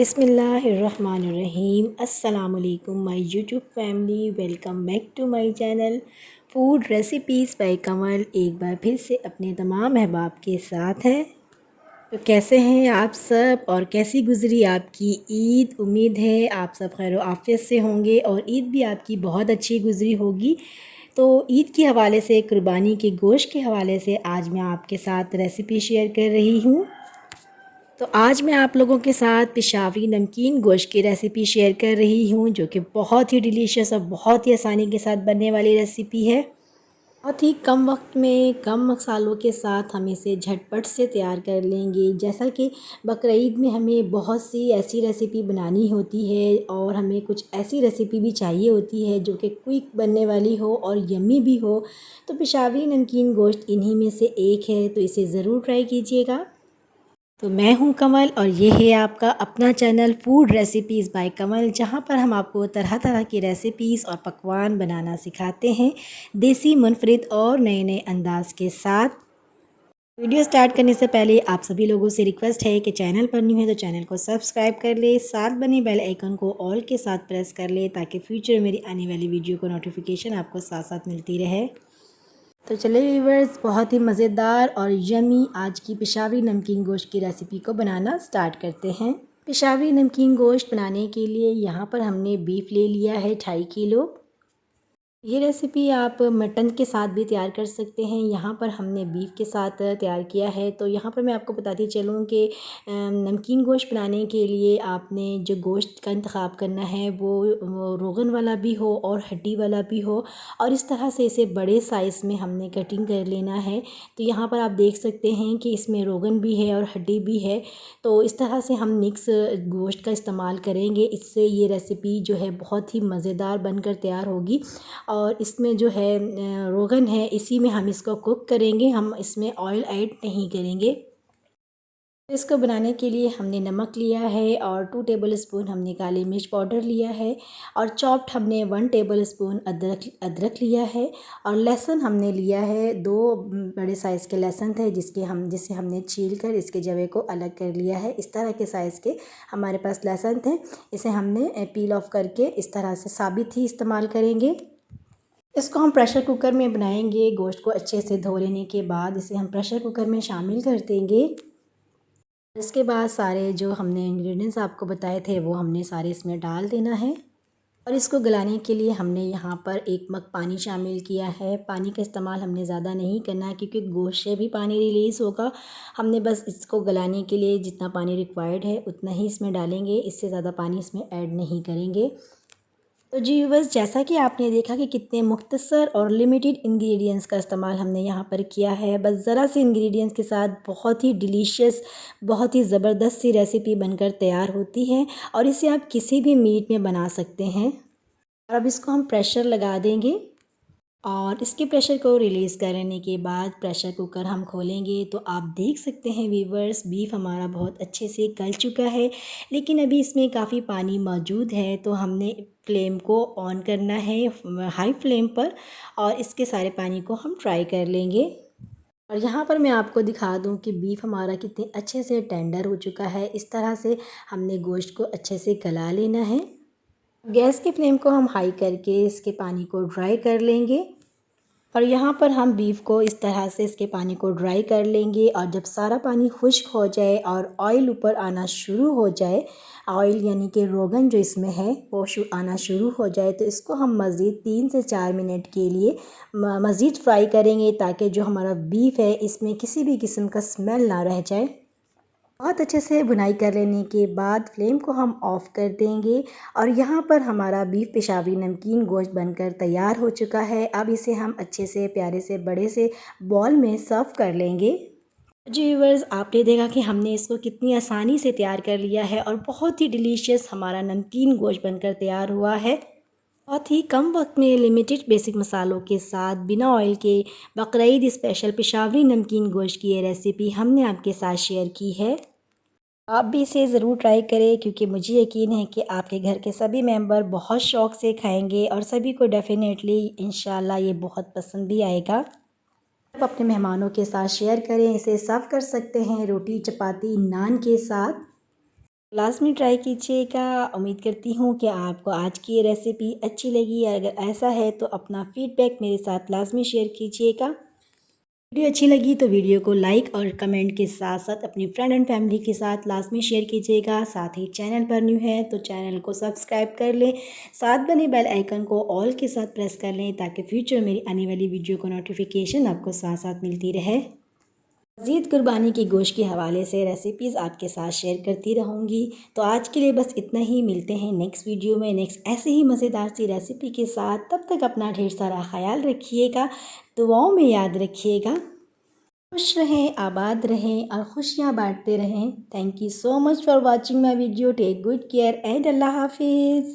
बिस्मिल्लाहिर्रहमानिर्रहीम। अस्सलामुअलैकुम my YouTube family, welcome back to my channel food recipes by Kamal. एक बार फिर से अपने तमाम अहबाब के साथ हैं। तो कैसे हैं आप सब और कैसी गुज़री आपकी ईद। उम्मीद है आप सब खैर आफियत से होंगे और ईद भी आपकी बहुत अच्छी गुज़री होगी। तो ईद के हवाले से, कुर्बानी के गोश्त के हवाले से आज मैं आपके साथ रेसिपी शेयर कर रही हूँ। तो आज मैं आप लोगों के साथ पेशावरी नमकीन गोश्त की रेसिपी शेयर कर रही हूँ, जो कि बहुत ही डिलीशियस और बहुत ही आसानी के साथ बनने वाली रेसिपी है। बहुत ही कम वक्त में कम मसालों के साथ हम इसे झटपट से तैयार कर लेंगे। जैसा कि बकरीद में हमें बहुत सी ऐसी रेसिपी बनानी होती है और हमें कुछ ऐसी रेसिपी भी चाहिए होती है जो कि क्विक बनने वाली हो और यम्मी भी हो। तो पेशावरी नमकीन गोश्त इन्हीं में से एक है, तो इसे ज़रूर ट्राई कीजिएगा। तो मैं हूं कमल और ये है आपका अपना चैनल फूड रेसिपीज़ बाय कमल, जहां पर हम आपको तरह तरह की रेसिपीज़ और पकवान बनाना सिखाते हैं, देसी मुनफरिद और नए नए अंदाज के साथ। वीडियो स्टार्ट करने से पहले आप सभी लोगों से रिक्वेस्ट है कि चैनल पर न्यू है तो चैनल को सब्सक्राइब कर ले, साथ बने बेल आइकन को ऑल के साथ प्रेस कर ले, ताकि फ्यूचर में मेरी आने वाली वीडियो को नोटिफिकेशन आपको साथ साथ मिलती रहे। तो चलिए व्यूवर्स, बहुत ही मज़ेदार और यमी आज की पेशावरी नमकीन गोश्त की रेसिपी को बनाना स्टार्ट करते हैं। पेशावरी नमकीन गोश्त बनाने के लिए यहाँ पर हमने बीफ ले लिया है 2.5 किलो। ये रेसिपी आप मटन के साथ भी तैयार कर सकते हैं। यहाँ पर हमने बीफ के साथ तैयार किया है। तो यहाँ पर मैं आपको बताती चलूँ कि नमकीन गोश्त बनाने के लिए आपने जो गोश्त का इंतखाब करना है वो रोगन वाला भी हो और हड्डी वाला भी हो, और इस तरह से इसे बड़े साइज़ में हमने कटिंग कर लेना है। तो यहाँ पर आप देख सकते हैं कि इसमें रोगन भी है और हड्डी भी है। तो इस तरह से हम मिक्स गोश्त का इस्तेमाल करेंगे। इससे ये रेसिपी जो है बहुत ही मज़ेदार बनकर तैयार होगी। और इसमें जो है रोगन है, इसी में हम इसको कुक करेंगे, हम इसमें ऑयल ऐड नहीं करेंगे। इसको बनाने के लिए हमने नमक लिया है और 2 टेबलस्पून हमने काली मिर्च पाउडर लिया है, और चॉप्ड हमने 1 टेबलस्पून अदरक लिया है, और लहसुन हमने लिया है 2 बड़े साइज़ के लहसुन थे जिसे हमने छील कर इसके जवे को अलग कर लिया है। इस तरह के साइज़ के हमारे पास लहसुन थे, इसे हमने पील ऑफ करके इस तरह से साबित ही इस्तेमाल करेंगे। इसको हम प्रेशर कुकर में बनाएंगे। गोश्त को अच्छे से धो लेने के बाद इसे हम प्रेशर कुकर में शामिल कर देंगे। इसके बाद सारे जो हमने इंग्रेडिएंट्स आपको बताए थे वो हमने सारे इसमें डाल देना है, और इसको गलाने के लिए हमने यहाँ पर 1 मग पानी शामिल किया है। पानी का इस्तेमाल हमने ज़्यादा नहीं करना है क्योंकि गोश्त से भी पानी रिलीज़ होगा। हमने बस इसको गलाने के लिए जितना पानी रिक्वायर्ड है उतना ही इसमें डालेंगे, इससे ज़्यादा पानी इसमें ऐड नहीं करेंगे। तो जी व्यूअर्स, जैसा कि आपने देखा कि कितने मुख्तसर और लिमिटेड इंग्रेडिएंट्स का इस्तेमाल हमने यहाँ पर किया है। बस ज़रा से इंग्रेडिएंट्स के साथ बहुत ही डिलीशियस, बहुत ही ज़बरदस्त सी रेसिपी बनकर तैयार होती है, और इसे आप किसी भी मीट में बना सकते हैं। और अब इसको हम प्रेशर लगा देंगे, और इसके प्रेशर को रिलीज़ करने के बाद प्रेशर कुकर हम खोलेंगे तो आप देख सकते हैं व्यूवर्स, बीफ हमारा बहुत अच्छे से गल चुका है, लेकिन अभी इसमें काफ़ी पानी मौजूद है। तो हमने फ्लेम को ऑन करना है हाई फ्लेम पर, और इसके सारे पानी को हम ट्राई कर लेंगे। और यहाँ पर मैं आपको दिखा दूँ कि बीफ हमारा कितने अच्छे से टेंडर हो चुका है। इस तरह से हमने गोश्त को अच्छे से गला लेना है। गैस की फ्लेम को हम हाई करके इसके पानी को ड्राई कर लेंगे, और यहाँ पर हम बीफ को इस तरह से इसके पानी को ड्राई कर लेंगे। और जब सारा पानी खुश्क हो जाए और ऑयल ऊपर आना शुरू हो जाए, ऑयल यानी कि रोगन जो इसमें है वो आना शुरू हो जाए, तो इसको हम मज़ीद 3 से 4 मिनट के लिए मज़ीद फ्राई करेंगे, ताकि जो हमारा बीफ है इसमें किसी भी किस्म का स्मेल ना रह जाए। बहुत अच्छे से भुनाई कर लेने के बाद फ्लेम को हम ऑफ़ कर देंगे, और यहाँ पर हमारा बीफ पेशावरी नमकीन गोश्त बनकर तैयार हो चुका है। अब इसे हम अच्छे से प्यारे से बड़े से बॉल में सर्व कर लेंगे। जी व्यूअर्स, आपने देखा कि हमने इसको कितनी आसानी से तैयार कर लिया है, और बहुत ही डिलीशियस हमारा नमकीन गोश्त बनकर तैयार हुआ है। बहुत ही कम वक्त में लिमिटेड बेसिक मसालों के साथ बिना ऑयल के बकरीद स्पेशल पेशावरी नमकीन गोश्त की ये रेसिपी हमने आपके साथ शेयर की है। आप भी इसे ज़रूर ट्राई करें, क्योंकि मुझे यकीन है कि आपके घर के सभी मेंबर बहुत शौक़ से खाएंगे, और सभी को डेफ़िनेटली इंशाल्लाह ये बहुत पसंद भी आएगा। आप अपने मेहमानों के साथ शेयर करें, इसे सर्व कर सकते हैं रोटी, चपाती, नान के साथ। लाज़मी ट्राई कीजिएगा। उम्मीद करती हूँ कि आपको आज की ये रेसिपी अच्छी लगी। अगर ऐसा है तो अपना फ़ीडबैक मेरे साथ लाज़मी शेयर कीजिएगा। वीडियो अच्छी लगी तो वीडियो को लाइक और कमेंट के साथ साथ अपनी फ्रेंड एंड फैमिली के साथ लाजमी शेयर कीजिएगा। साथ ही चैनल पर न्यू है तो चैनल को सब्सक्राइब कर लें, साथ बने बेल आइकन को ऑल के साथ प्रेस कर लें ताकि फ्यूचर मेरी आने वाली वीडियो को नोटिफिकेशन आपको साथ साथ मिलती रहे। मज़ीद कुर्बानी के गोश्त के हवाले से रेसिपीज़ आपके साथ शेयर करती रहूँगी। तो आज के लिए बस इतना ही। मिलते हैं नेक्स्ट वीडियो में नेक्स्ट ऐसे ही मज़ेदार सी रेसिपी के साथ। तब तक अपना ढेर सारा ख्याल रखिएगा, दुआओं में याद रखिएगा। खुश रहें, आबाद रहें और खुशियाँ बांटते रहें। Thank you so much for watching my video. Take good care and अल्लाह हाफिज़।